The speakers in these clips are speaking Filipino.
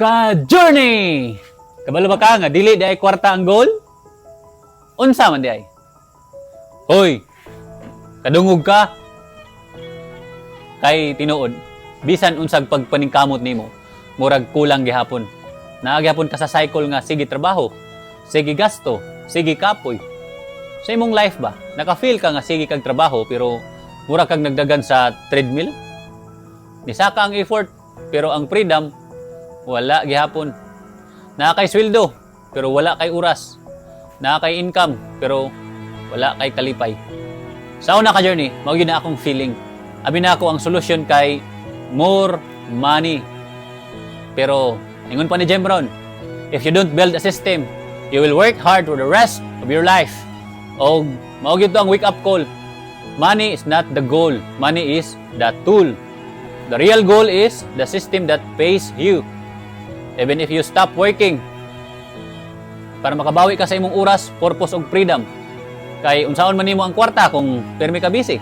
ka-journey! Kabalo ba ka nga, dili di ay kwarta ang goal? Unsa man di ay? Hoy, kadungog ka? Kay tinuod, bisan unsag pagpaningkamot nimo, murag kulang gihapon. Naagihapon ka sa cycle nga, sige trabaho, sige gasto, sige kapoy. Sa imong life ba, naka-feel ka nga sige kag trabaho, pero murag kag nagdagan sa treadmill? Nisaka ang effort, pero ang freedom, wala gihapon. Naa kay sweldo, pero wala kay oras. Naa kay income, pero wala kay kalipay. Sa una ka journey, mao gyud na akong feeling. Abi na ako ang solusyon kay more money. Pero ingon pa ni Jim Brown, if you don't build a system, you will work hard for the rest of your life. Og mao gyud ang wake up call. Money is not the goal. Money is the tool. The real goal is the system that pays you. Even if you stop working, para makabawi ka sa imong oras, purpose ug freedom. Kay unsaon man nimo ang kwarta kung permi ka busy.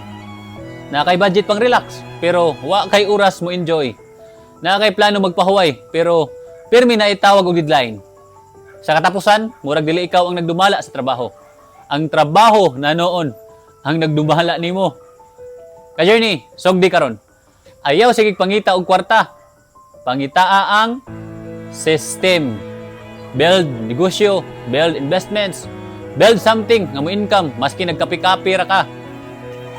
Na kay budget pang relax, pero wa kay oras mo enjoy. Na kay plano magpahuway, pero permi na itawag og deadline. Sa katapusan, murag dili ikaw ang nagdumala sa trabaho. Ang trabaho na noon ang nagdumala nimo. Ka-journey, sugdi karon. Ayaw sige pangita og kwarta. Pangitaa ang system. Build negosyo, build investments, build something nga mo income maski nagkapi-kapi ra ka.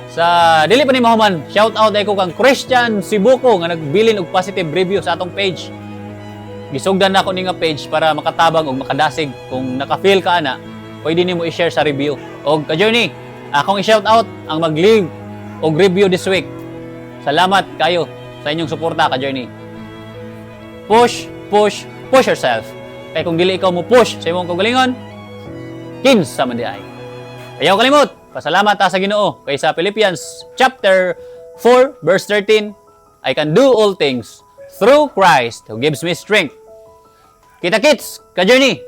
Sa dili pa ni mahuman, shout out ay ko kang Christian Sibuko nga nagbilin og positive review sa atong page. Gisugdan nako ni nga page para makatabang og makadasig. Kung naka-feel ka ana, pwede nimo i-share sa review. Og ka-journey, akong i-shout out ang mag-leave og review this week. Salamat kayo sa inyong suporta, ka-journey. Push yourself. Kaya kung dili ikaw mo push sa imong kagalingon, kinsa man di ay. Ayaw kalimot, pasalamat ta sa Ginoo kay sa Philippians chapter 4 verse 13, I can do all things through Christ who gives me strength. Kita-kits, ka-journey.